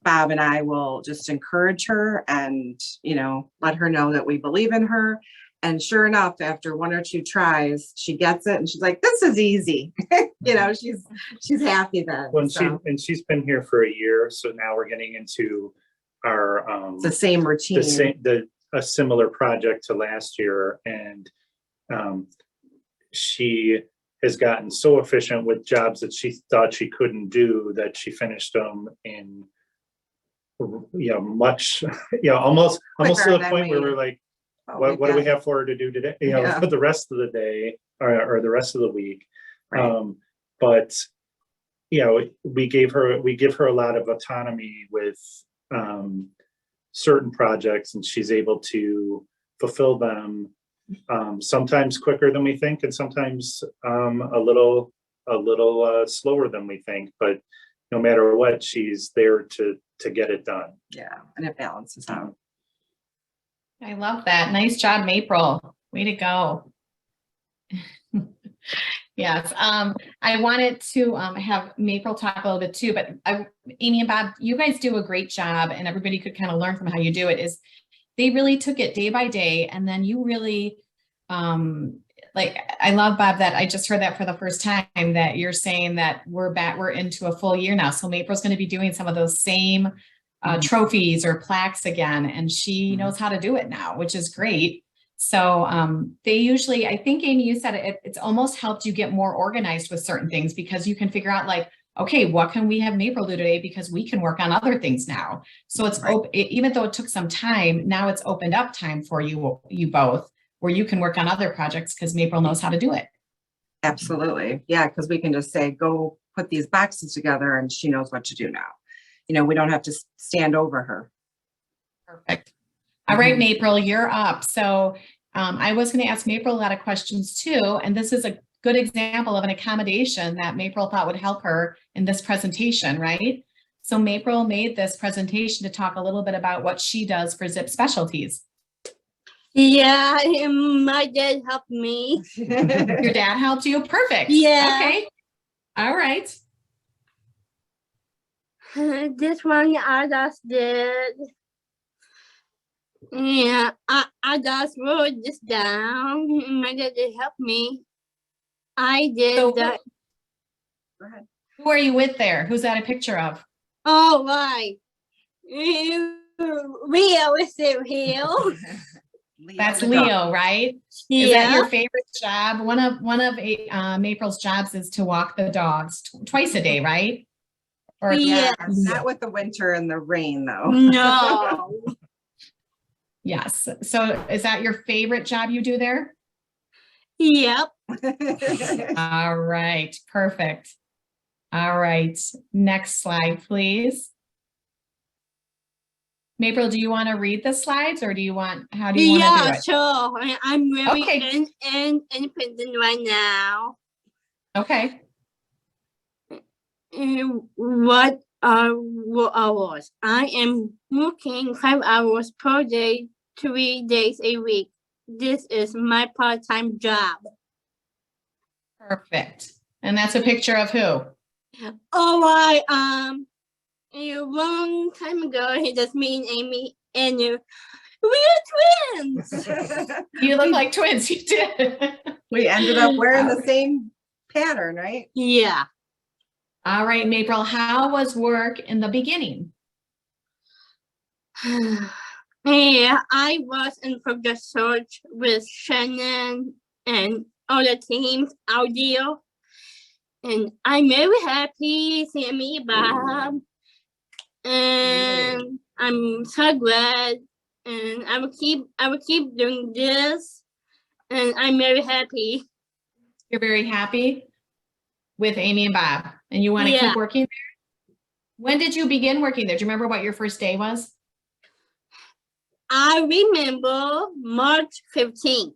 Bob and I will just encourage her and, you know, let her know that we believe in her. And sure enough, after one or two tries, she gets it and she's like, this is easy. You know, she's happy then. Well, So she's been here for a year, so now we're getting into our it's the same routine. a similar project to last year, and she has gotten so efficient with jobs that she thought she couldn't do that she finished them in, you know, much, you know, almost to Quicker the than point where we- we're like, Oh, what do we have for her to do today? You know, Yeah. for the rest of the day or the rest of the week. Right. But you know, we give her a lot of autonomy with certain projects, and she's able to fulfill them sometimes quicker than we think, and sometimes a little slower than we think. But no matter what, she's there to get it done. Yeah, and it balances out. I love that. Nice job, April. Way to go. Yes, I wanted to have April talk a little bit too, but Amy and Bob, you guys do a great job, and everybody could kind of learn from how you do it. Is they really took it day by day, and then you really, like, I love, Bob, that I just heard that for the first time, that you're saying that we're into a full year now. So April's going to be doing some of those same trophies or plaques again, and she knows how to do it now, which is great. So they usually, I think, Amy, you said it's almost helped you get more organized with certain things, because you can figure out, like, okay, what can we have April do today, because we can work on other things now. So it's even though it took some time, now it's opened up time for you both, where you can work on other projects because April knows how to do it. Absolutely. Yeah, because we can just say, go put these boxes together, and she knows what to do now. You know, we don't have to stand over her. Perfect. All right, April, you're up. So I was going to ask April a lot of questions too, and this is a good example of an accommodation that April thought would help her in this presentation, right? So April made this presentation to talk a little bit about what she does for Zip Specialties. Yeah, my dad helped me. Your dad helped you? Perfect. Yeah. Okay. All right. This one I just did. Yeah, I just wrote this down. My dad did help me. I did So that. Go ahead. who are you with there? Who's that a picture of? Oh, right. Rio is it Rio? That's the dog. Leo, right? Is that Yeah. your favorite job? One of April's jobs is to walk the dogs twice a day, right? Or Yeah. Not with the winter and the rain, though. No. Yes. So is that your favorite job you do there? Yep. All right, perfect. All right, next slide, please. April, do you want to read the slides or how do you want to do Yeah, it? sure. I'm very Okay. independent right now. Okay, What are hours? I am working 5 hours per day, 3 days a week. This is my part-time job. perfect. And that's a picture of who? Oh, a long time ago, it was me and Amy, and we're twins. You look like twins, you did. We ended up wearing the same pattern, right? Yeah. All right, April, how was work in the beginning? Yeah, I was in project search with Shannon and other teams out there. And I'm very happy seeing me, Bob. And I'm so glad. And I will keep doing this. And I'm very happy. You're very happy with Amy and Bob, and you want to Yeah. keep working there? When did you begin working there? Do you remember what your first day was? I remember March 15th.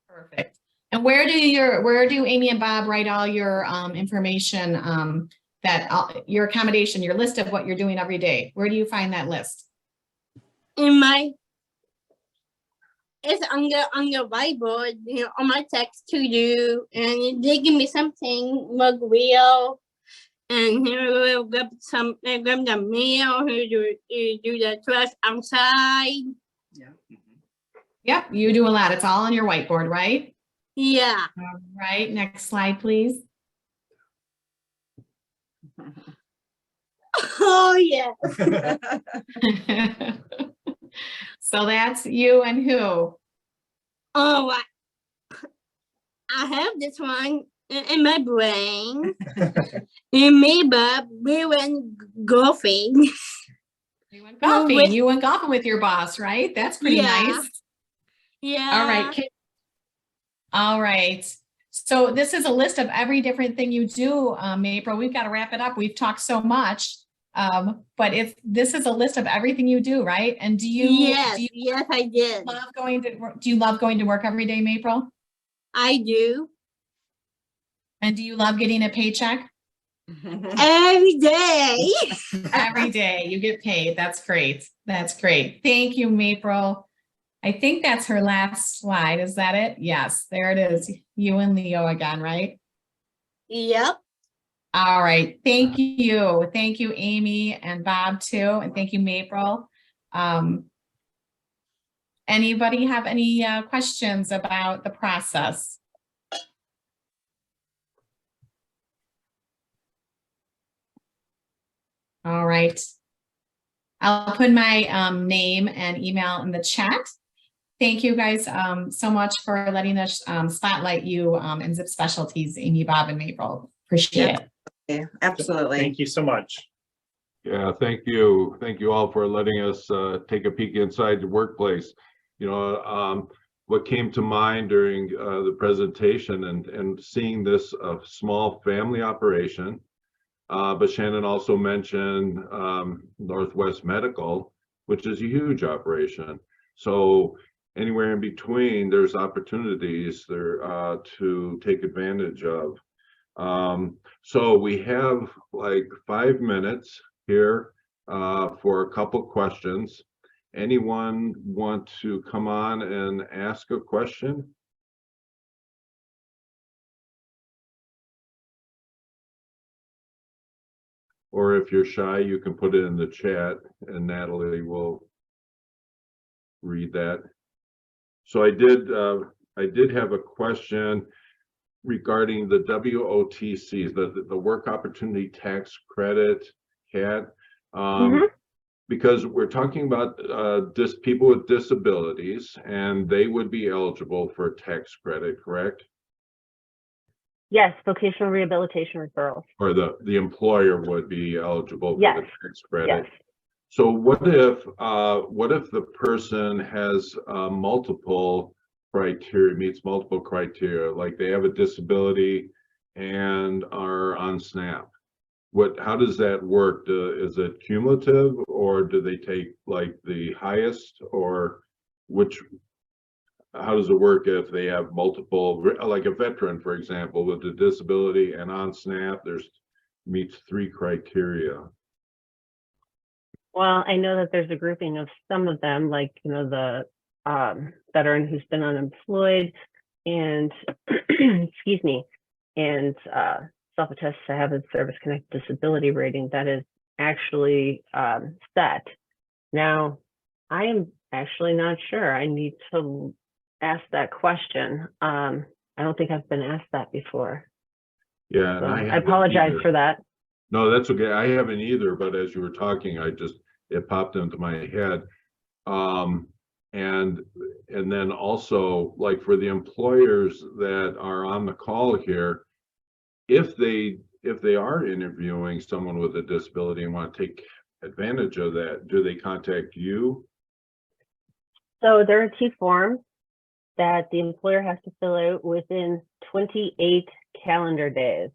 Perfect. And where do Amy and Bob write all your information your accommodation, your list of what you're doing every day? Where do you find that list? It's on the whiteboard, on my text to do, and they give me something like real, and he will grab the mail, he do the trash outside. Yep, you do a lot. It's all on your whiteboard, right? Yeah. All right, next slide, please. Oh yeah. So that's you and who? Oh, I have this one in my brain. And maybe we went golfing. You went golfing. You went golfing with your boss, right? That's pretty nice. Yeah. All right. All right. So this is a list of every different thing you do, April. We've got to wrap it up. We've talked so much, but this is a list of everything you do, right? And Yes, I did. Do you love going to work every day, April? I do. And do you love getting a paycheck? Every day. Every day you get paid. That's great. That's great. Thank you, April. I think that's her last slide. Is that it? Yes, there it is. You and Leo again, right? Yep. All right. Thank you. Thank you, Amy and Bob too. And thank you, April. Anybody have any questions about the process? All right. I'll put my name and email in the chat. Thank you guys so much for letting us spotlight you and Zip Specialties, Amy, Bob, and April. Appreciate it. Yeah, absolutely. Thank you so much. Yeah, thank you. Thank you all for letting us take a peek inside the workplace. You know, what came to mind during the presentation and seeing this small family operation, but Shannon also mentioned Northwest Medical, which is a huge operation. So anywhere in between, there's opportunities there to take advantage of. So we have like 5 minutes here for a couple questions. Anyone want to come on and ask a question? Or if you're shy, you can put it in the chat and Natalie will read that. So I did have a question regarding the WOTCs, the Work Opportunity Tax Credit, CAT, because we're talking about people with disabilities, and they would be eligible for tax credit, correct? Yes, vocational rehabilitation referrals. Or the employer would be eligible for Yes. the tax credit. Yes. So what if the person has multiple criteria, meets multiple criteria, like they have a disability and are on SNAP? How does that work? Is it cumulative, or do they take like the highest, or how does it work if they have multiple, like a veteran, for example, with a disability and on SNAP, meets 3 criteria? Well, I know that there's a grouping of some of them, like, the veteran who's been unemployed and, excuse me, and self-attests to have a service-connected disability rating that is actually set. Now, I am actually not sure. I need to ask that question. I don't think I've been asked that before. Yeah, So and I haven't apologize either. for that. No, that's okay. I haven't either, but as you were talking, it popped into my head. And then also, like, for the employers that are on the call here, if they are interviewing someone with a disability and want to take advantage of that, do they contact you? So there are 2 forms that the employer has to fill out within 28 calendar days.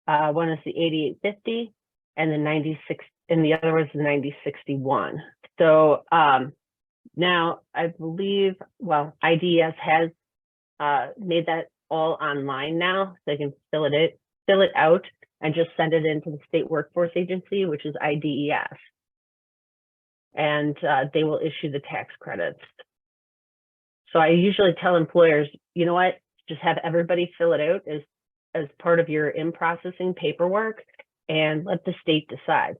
One is the 8850 and the 96, and the other was the 9061. So now I believe, well, IDES has made that all online now, so they can fill it out and just send it into the State Workforce Agency, which is IDES. And they will issue the tax credits. So I usually tell employers, you know what, just have everybody fill it out as part of your in-processing paperwork and let the state decide.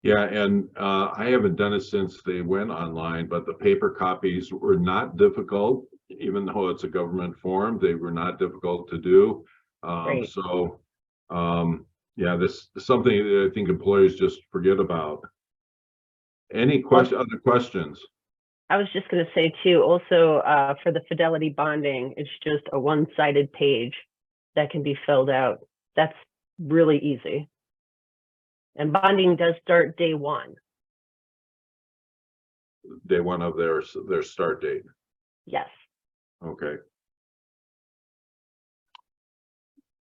Yeah, and I haven't done it since they went online, but the paper copies were not difficult, even though it's a government form, they were not difficult to do. Great. So, yeah, this is something that I think employers just forget about. Any other questions? I was just going to say too, also for the fidelity bonding, it's just a one-sided page that can be filled out. That's really easy. And bonding does start day 1. Day 1 of their start date. Yes. Okay.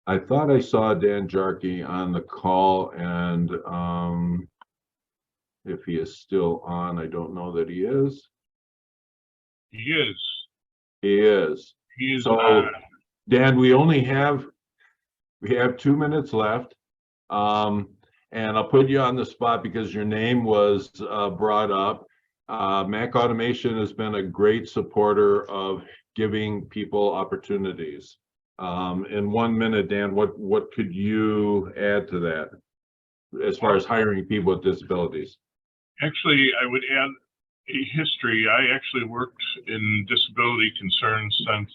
I thought I saw Dan Jarkey on the call, and if he is still on, I don't know that he is. He is. He is. He is. So, Dan, we have 2 minutes left. And I'll put you on the spot because your name was brought up. Mac Automation has been a great supporter of giving people opportunities. In 1 minute, Dan, what could you add to that as far as hiring people with disabilities? Actually, I would add a history. I actually worked in disability concerns since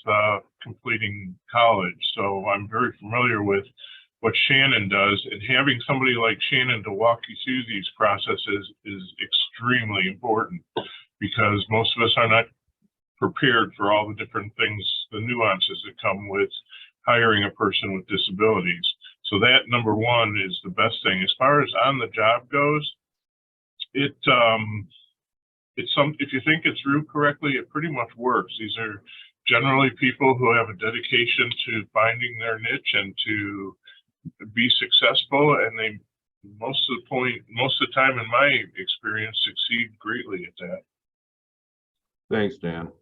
completing college, so I'm very familiar with what Shannon does, and having somebody like Shannon to walk you through these processes is extremely important, because most of us are not prepared for all the different things, the nuances that come with hiring a person with disabilities. So that, number 1, is the best thing. As far as on the job goes, if you think it through correctly, it pretty much works. These are generally people who have a dedication to finding their niche and to be successful, and they most of the time, in my experience, succeed greatly at that. Thanks, Dan.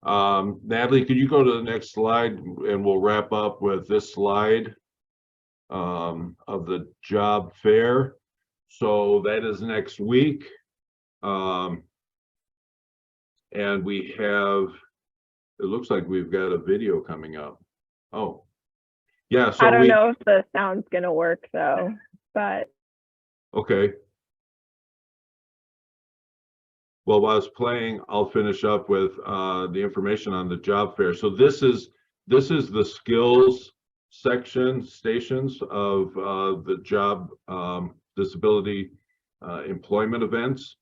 Natalie, could you go to the next slide, and we'll wrap up with this slide of the job fair. So that is next week. And we have, it looks like we've got a video coming up. Oh, yeah. So I don't know if the sound's gonna work though, but. Okay. Well, while I was playing, I'll finish up with the information on the job fair. So this is the skills section stations of the job disability employment events.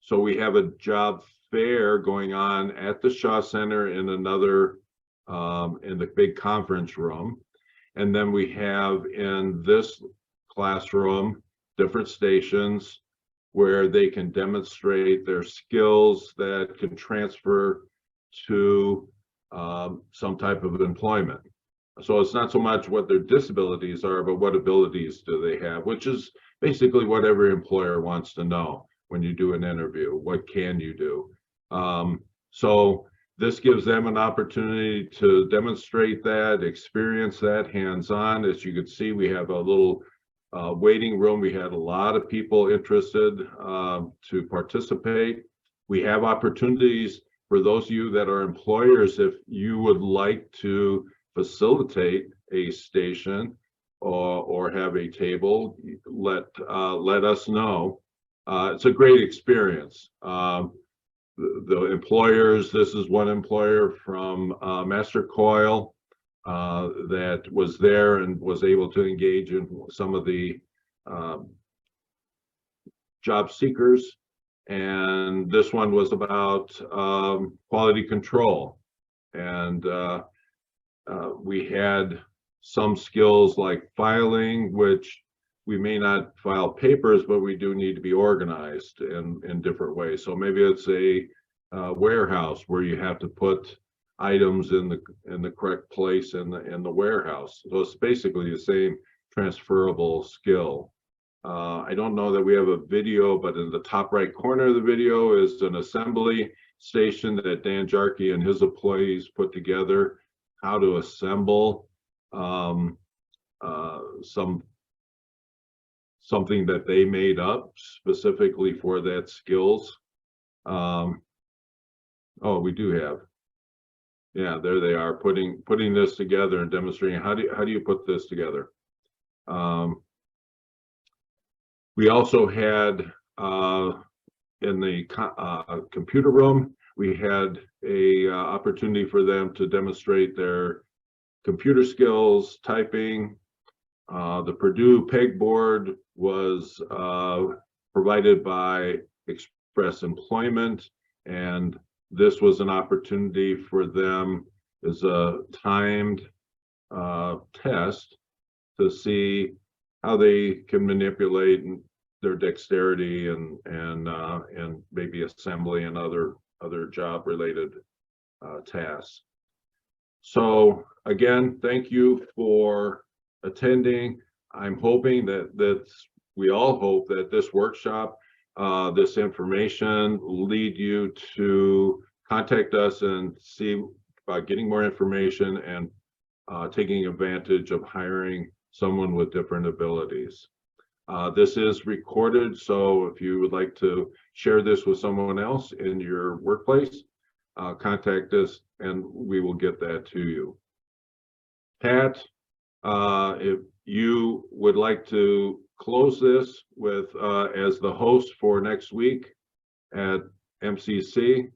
So we have a job fair going on at the Shaw Center in another in the big conference room. And then we have in this classroom different stations where they can demonstrate their skills that can transfer to some type of employment. So it's not so much what their disabilities are, but what abilities do they have, which is basically what every employer wants to know when you do an interview. What can you do? So this gives them an opportunity to demonstrate that, experience that hands-on. As you can see, we have a little waiting room. We had a lot of people interested to participate. We have opportunities for those of you that are employers. If you would like to facilitate a station or have a table, let us know. It's a great experience. The employers, this is one employer from Master Coil that was there and was able to engage in some of the job seekers. And this one was about quality control. And we had some skills like filing, which we may not file papers, but we do need to be organized in different ways. So maybe it's a warehouse where you have to put items in the correct place in the warehouse. So it's basically the same transferable skill. I don't know that we have a video, but in the top right corner of the video is an assembly station that Dan Jarkey and his employees put together, how to assemble something that they made up specifically for that skills. Oh, we do have. Yeah, there they are, putting this together and demonstrating how do you put this together. We also had in the computer room, we had a opportunity for them to demonstrate their computer skills, typing. The Purdue pegboard was provided by Express Employment, and this was an opportunity for them as a timed test to see how they can manipulate their dexterity and maybe assembly and other job related tasks. So again, thank you for attending. I'm hoping that we all hope that this workshop, this information will lead you to contact us and see about getting more information and taking advantage of hiring someone with different abilities. This is recorded, so if you would like to share this with someone else in your workplace, contact us and we will get that to you. Pat, if you would like to close this with as the host for next week at MCC,